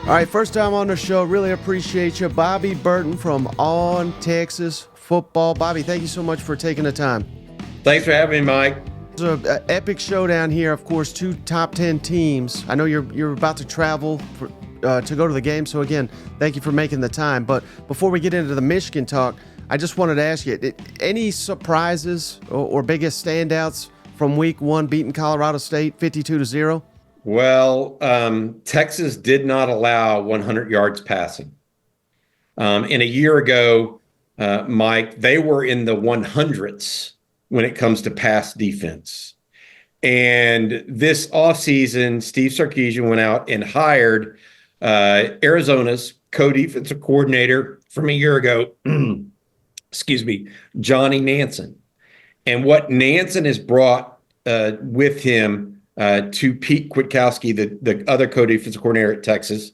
All right, first time on the show. Really appreciate you. Bobby Burton from On Texas Football. Bobby, thank you so much for taking the time. Thanks for having me, Mike. It's an epic showdown here. Of course, two top 10 teams. I know you're about to travel to go to the game, so again, thank you for making the time. But before we get into the Michigan talk, I just wanted to ask you, any surprises or biggest standouts from week one beating Colorado State 52-0? Well, Texas did not allow 100 yards passing. And a year ago, Mike, they were in the 100s when it comes to pass defense. And this offseason, Steve Sarkisian went out and hired Arizona's co-defensive coordinator from a year ago, Johnny Nansen. And what Nansen has brought with him to Pete Kwiatkowski, the other co-defensive coordinator at Texas,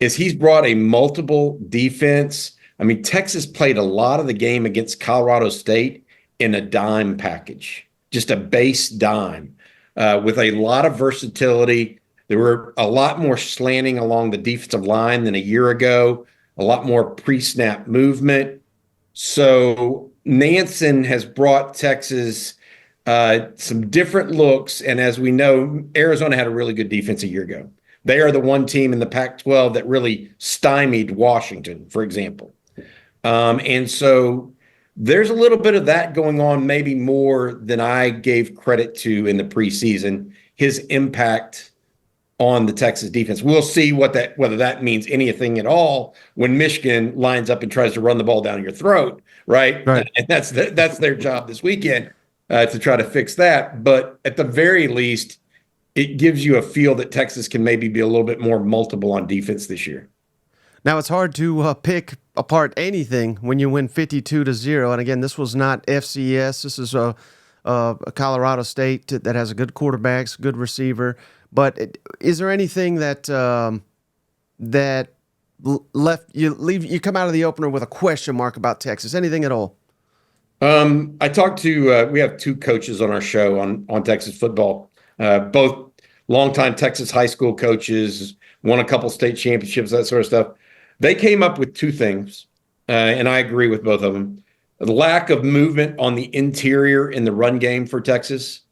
is he's brought a multiple defense. I mean, Texas played a lot of the game against Colorado State in a dime package, just a base dime with a lot of versatility. There were a lot more slanting along the defensive line than a year ago, a lot more pre-snap movement. So Nansen has brought Texas some different looks. And as we know, Arizona had a really good defense a year ago. They are the one team in the Pac-12 that really stymied Washington, for example. And so there's a little bit of that going on, maybe more than I gave credit to in the preseason, his impact on the Texas defense. We'll see whether that means anything at all when Michigan lines up and tries to run the ball down your throat, right? And that's their job this weekend. To try to fix that. But at the very least, it gives you a feel that Texas can maybe be a little bit more multiple on defense this year. Now, it's hard to pick apart anything when you win 52-0. And again, this was not FCS. This is a Colorado State that has a good quarterback, good receiver. But is there anything that left you come out of the opener with a question mark about Texas? Anything at all? I talked to, we have two coaches on our show on Texas football, both longtime Texas high school coaches, won a couple state championships, that sort of stuff. They came up with two things, and I agree with both of them. The lack of movement on the interior in the run game for Texas.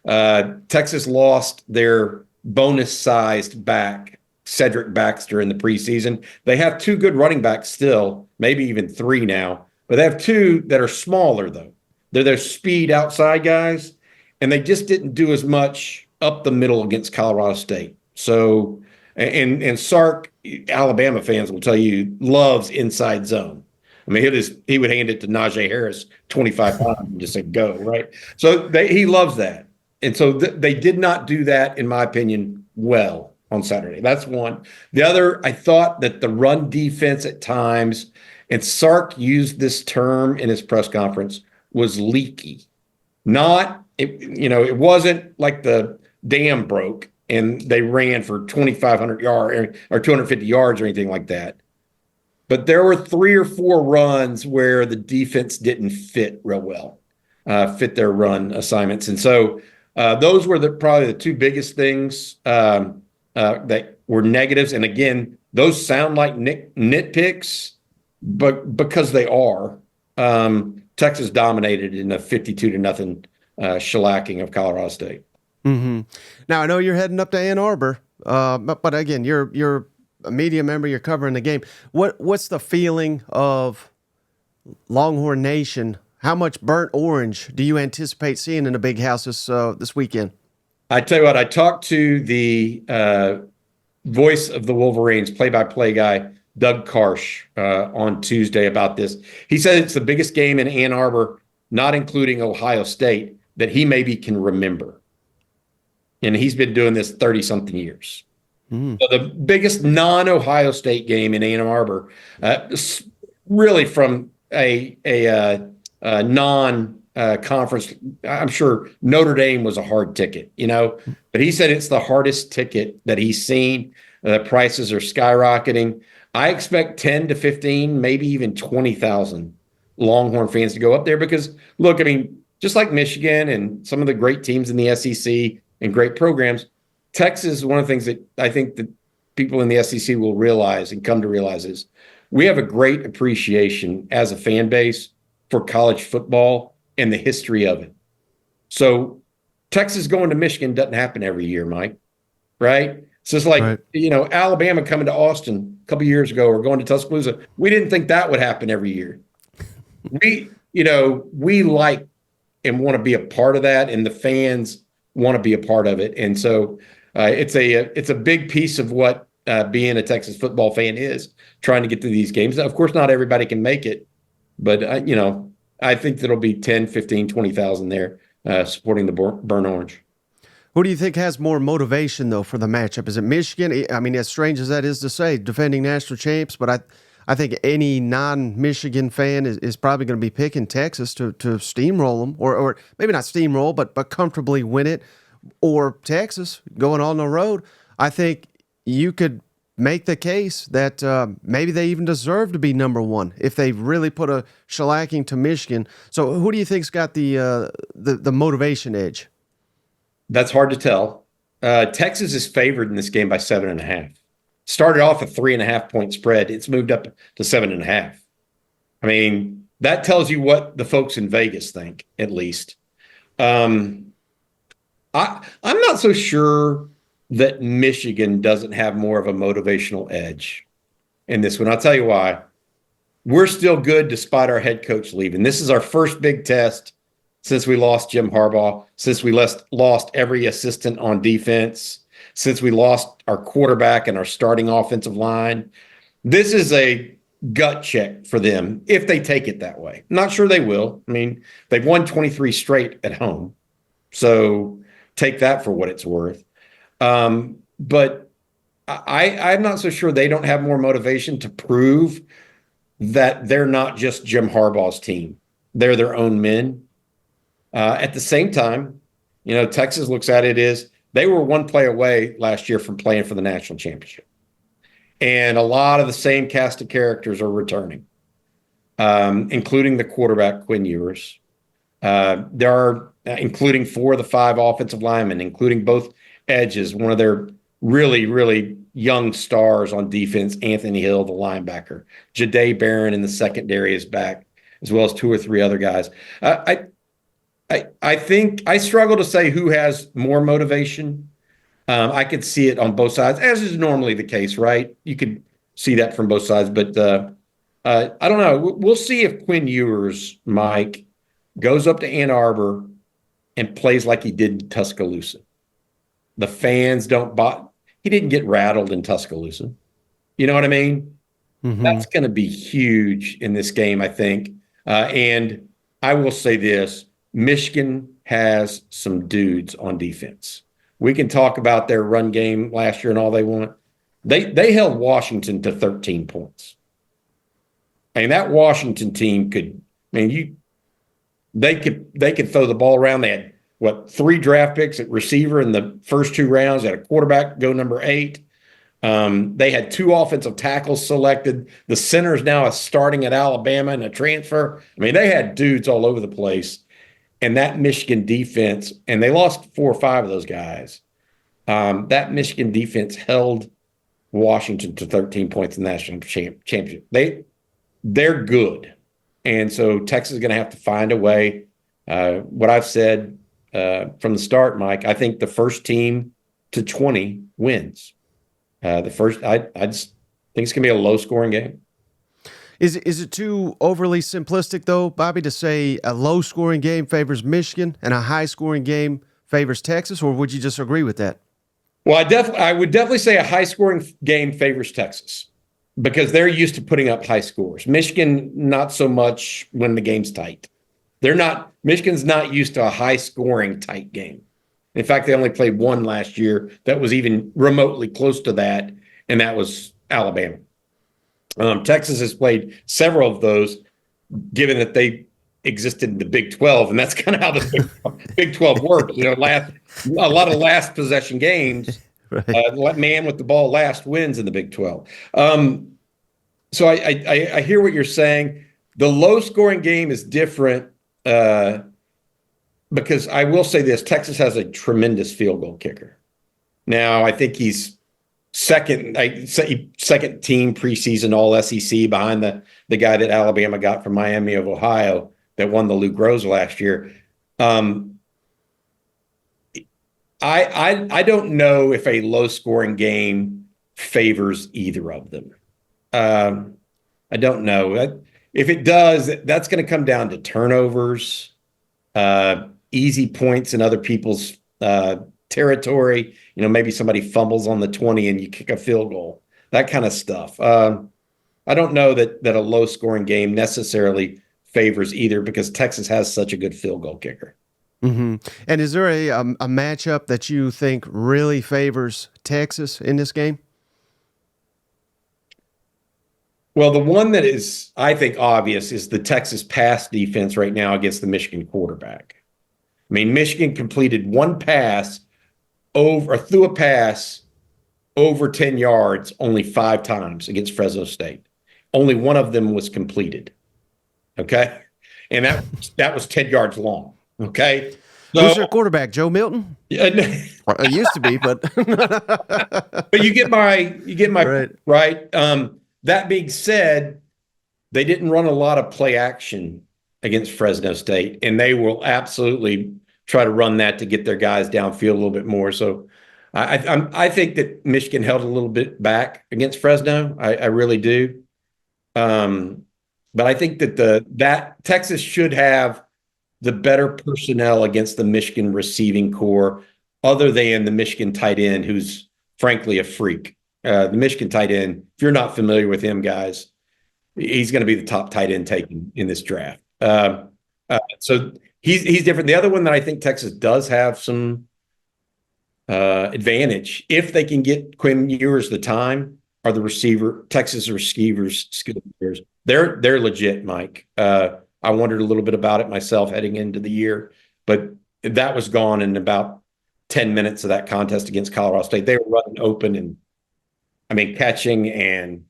Texas lost their bonus-sized back, Cedric Baxter, in the preseason. They have two good running backs still, maybe even three now. But they have two that are smaller, though. They're their speed outside guys, and they just didn't do as much up the middle against Colorado State. So, and Sark, Alabama fans will tell you, loves inside zone. I mean, he would hand it to Najee Harris 25 times and just say, go, right? So he loves that. And so they did not do that, in my opinion, well on Saturday. That's one. The other, I thought that the run defense at times, and Sark used this term in his press conference, was leaky. It wasn't like the dam broke and they ran for 2,500 yards or 250 yards or anything like that. But there were 3 or 4 runs where the defense didn't fit real well, fit their run assignments. And so those were probably the two biggest things that were negatives. And again, those sound like nitpicks, but because they are, Texas dominated in a 52-0 shellacking of Colorado State. Mm-hmm. Now I know you're heading up to Ann Arbor, but again, you're a media member. You're covering the game. What's the feeling of Longhorn Nation? How much burnt orange do you anticipate seeing in the big house this weekend? I tell you what, I talked to the voice of the Wolverines, play-by-play guy, Doug Karsh, on Tuesday about this. He said it's the biggest game in Ann Arbor, not including Ohio State, that he maybe can remember. And he's been doing this 30-something years. So the biggest non-Ohio State game in Ann Arbor, really from a non-conference. I'm sure Notre Dame was a hard ticket, but he said it's the hardest ticket that he's seen. The prices are skyrocketing. I expect 10 to 15, maybe even 20,000 Longhorn fans to go up there because, look, I mean, just like Michigan and some of the great teams in the SEC and great programs, Texas is one of the things that I think that people in the SEC will realize and come to realize is we have a great appreciation as a fan base for college football and the history of it. So Texas going to Michigan doesn't happen every year, Mike, right? So it's like, Right. Alabama coming to Austin a couple years ago or going to Tuscaloosa. We didn't think that would happen every year. We like and want to be a part of that, and the fans want to be a part of it. And so it's a big piece of what being a Texas football fan is, trying to get to these games. Now, of course, not everybody can make it, but I think there'll be 10, 15, 20,000 there supporting the Burn Orange. Who do you think has more motivation, though, for the matchup? Is it Michigan? I mean, as strange as that is to say, defending national champs, but I think any non-Michigan fan is probably going to be picking Texas to steamroll them, or maybe not steamroll, but comfortably win it, or Texas going on the road. I think you could make the case that maybe they even deserve to be number one if they really put a shellacking to Michigan. So who do you think's got the motivation edge? That's hard to tell. Texas is favored in this game by 7.5. Started off a 3.5 point spread. It's moved up to 7.5. I mean, that tells you what the folks in Vegas think, at least. I'm not so sure that Michigan doesn't have more of a motivational edge in this one. I'll tell you why. We're still good despite our head coach leaving. This is our first big test since we lost Jim Harbaugh, since we lost every assistant on defense, since we lost our quarterback and our starting offensive line. This is a gut check for them if they take it that way. I'm not sure they will. I mean, they've won 23 straight at home. So take that for what it's worth. But I'm not so sure they don't have more motivation to prove that they're not just Jim Harbaugh's team. They're their own men. At the same time, Texas looks at it as they were one play away last year from playing for the national championship. And a lot of the same cast of characters are returning, including the quarterback, Quinn Ewers. There are, including 4 of the 5 offensive linemen, including both edges, one of their really, really young stars on defense, Anthony Hill, the linebacker. Jahdae Barron in the secondary is back, as well as 2 or 3 other guys. I think I struggle to say who has more motivation. I could see it on both sides, as is normally the case, right? You could see that from both sides, but I don't know. We'll see if Quinn Ewers, Mike, goes up to Ann Arbor and plays like he did in Tuscaloosa. The fans don't buy. He didn't get rattled in Tuscaloosa. You know what I mean? Mm-hmm. That's going to be huge in this game, I think. And I will say this. Michigan has some dudes on defense. We can talk about their run game last year and all they want. They held Washington to 13 points. And that Washington team they could throw the ball around. They had 3 draft picks at receiver in the first 2 rounds. They had a quarterback go number 8. They had 2 offensive tackles selected. The center's now starting at Alabama in a transfer. I mean, they had dudes all over the place. And that Michigan defense, and they lost 4 or 5 of those guys. That Michigan defense held Washington to 13 points in the national championship. They're good. And so Texas is going to have to find a way. What I've said from the start, Mike, I think the first team to 20 wins. I just think it's going to be a low-scoring game. Is it too overly simplistic, though, Bobby, to say a low-scoring game favors Michigan and a high-scoring game favors Texas, or would you disagree with that? Well, I would definitely say a high-scoring game favors Texas because they're used to putting up high scores. Michigan, not so much when the game's tight. Michigan's not used to a high-scoring tight game. In fact, they only played one last year that was even remotely close to that, and that was Alabama. Texas has played several of those, given that they existed in the Big 12, and that's kind of how the Big 12 worked. A lot of last possession games. Right. Man with the ball last wins in the Big 12. So I hear what you're saying. The low-scoring game is different because I will say this: Texas has a tremendous field goal kicker. Now, I think he's second team preseason All SEC behind the guy that Alabama got from Miami of Ohio that won the Lou Groza last year. I don't know if a low scoring game favors either of them. I don't know. If it does, that's going to come down to turnovers, easy points in other people's territory. Maybe somebody fumbles on the 20 and you kick a field goal, that kind of stuff. I don't know that a low scoring game necessarily favors either because Texas has such a good field goal kicker. Mm-hmm. And is there a matchup that you think really favors Texas in this game? Well, the one that is, I think, obvious is the Texas pass defense right now against the Michigan quarterback. I mean, Michigan completed one pass threw a pass over 10 yards only 5 times against Fresno State. Only one of them was completed. Okay. And that was 10 yards long. Okay. So, who's their quarterback? Joe Milton? It used to be, but but you get my right. That being said, they didn't run a lot of play action against Fresno State, and they will absolutely try to run that to get their guys downfield a little bit more. So I think that Michigan held a little bit back against Fresno. I really do. But I think that Texas should have the better personnel against the Michigan receiving core, other than the Michigan tight end, who's frankly a freak. The Michigan tight end, if you're not familiar with him, guys, he's going to be the top tight end taken in this draft. So he's different. The other one that I think Texas does have some advantage, if they can get Quinn Ewers the time, are the Texas receivers. They're legit, Mike. I wondered a little bit about it myself heading into the year, but that was gone in about 10 minutes of that contest against Colorado State. They were running open and, catching, and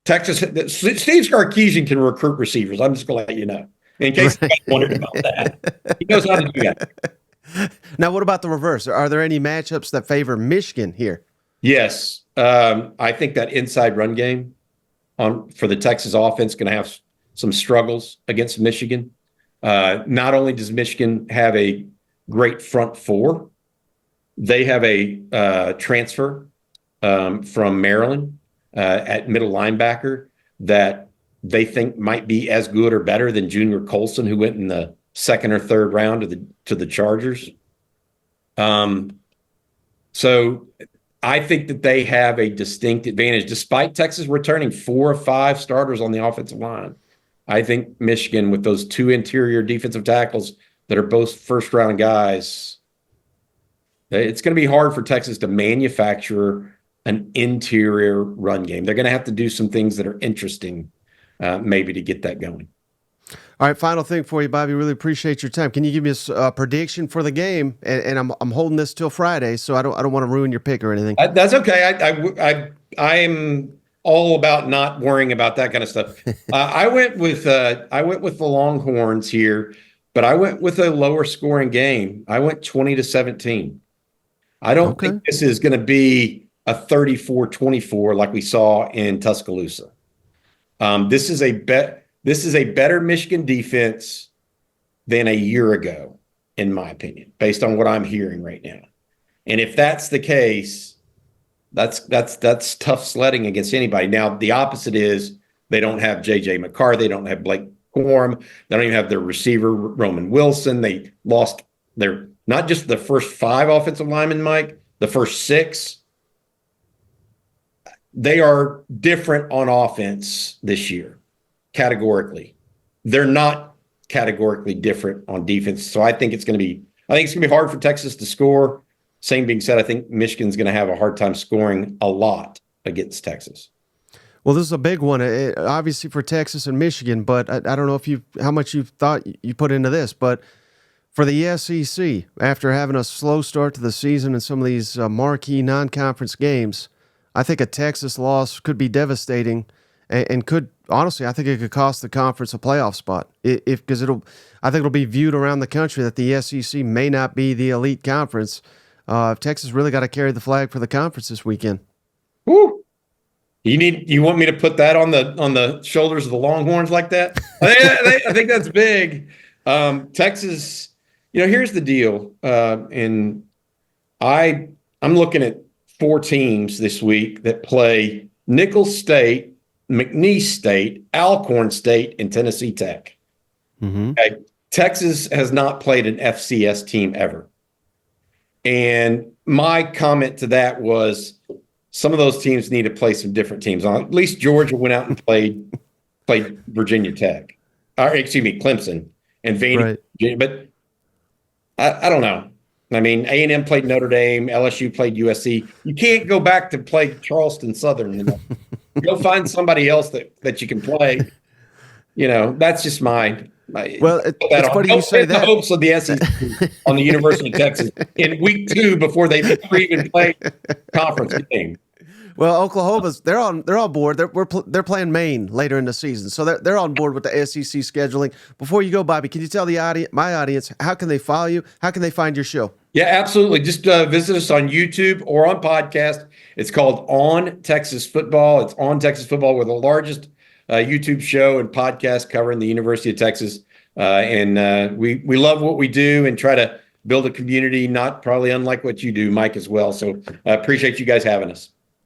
Texas, Steve Sarkisian can recruit receivers. I'm just going to let you know, in case you wondered about that. He knows how to do that. Now, what about the reverse? Are there any matchups that favor Michigan here? Yes. I think that inside run game for the Texas offense going to have some struggles against Michigan. Not only does Michigan have a great front four, they have a transfer from Maryland at middle linebacker that they think might be as good or better than Junior Colson, who went in the second or third round to the Chargers. So I think that they have a distinct advantage, despite Texas returning 4 or 5 starters on the offensive line. I think Michigan, with those 2 interior defensive tackles that are both first-round guys, it's going to be hard for Texas to manufacture an interior run game. They're going to have to do some things that are interesting, maybe, to get that going. All right, final thing for you, Bobby. Really appreciate your time. Can you give me a prediction for the game? And I'm holding this till Friday, so I don't want to ruin your pick or anything. That's okay. I'm all about not worrying about that kind of stuff. I went with the Longhorns here, but I went with a lower scoring game. I went 20-17. I don't think this is going to be a 34-24 like we saw in Tuscaloosa. This is a better Michigan defense than a year ago, in my opinion, based on what I'm hearing right now. And if that's the case, that's tough sledding against anybody. Now, the opposite is they don't have J.J. McCarthy. They don't have Blake Corum. They don't even have their receiver, Roman Wilson. They lost not just the first 5 offensive linemen, Mike, the first 6. They are different on offense this year, categorically. They're not categorically different on defense. So I think it's going to be hard for Texas to score. Same being said, I think Michigan's going to have a hard time scoring a lot against Texas. Well, this is a big one, obviously for Texas and Michigan, but I don't know how much you thought you put into this, but for the SEC, after having a slow start to the season and some of these marquee non-conference games, I think a Texas loss could be devastating and could, honestly, I think it could cost the conference a playoff spot. Because I think it'll be viewed around the country that the SEC may not be the elite conference Texas really got to carry the flag for the conference this weekend. Woo. You want me to put that on the shoulders of the Longhorns like that? I think that's big. Texas, here's the deal. And I'm looking at 4 teams this week that play Nicholls State, McNeese State, Alcorn State, and Tennessee Tech. Mm-hmm. Okay. Texas has not played an FCS team ever. And my comment to that was some of those teams need to play some different teams. At least Georgia went out and played Virginia Tech, or excuse me, Clemson and Vandy, right. Virginia. But I don't know. I mean, A&M played Notre Dame, LSU played USC. You can't go back to play Charleston Southern. Go find somebody else that you can play. That's just mine. Well, it's funny you say that. The hopes of the SEC on the University of Texas in week 2 before they even play conference game. Well, Oklahoma's they're on board. They're playing Maine later in the season, so they're on board with the SEC scheduling. Before you go, Bobby, can you tell my audience, how can they follow you? How can they find your show? Yeah, absolutely. Just visit us on YouTube or on podcast. It's called On Texas Football. It's On Texas Football. We're the largest YouTube show and podcast covering the University of Texas. And we love what we do and try to build a community, not probably unlike what you do, Mike, as well. So I appreciate you guys having us.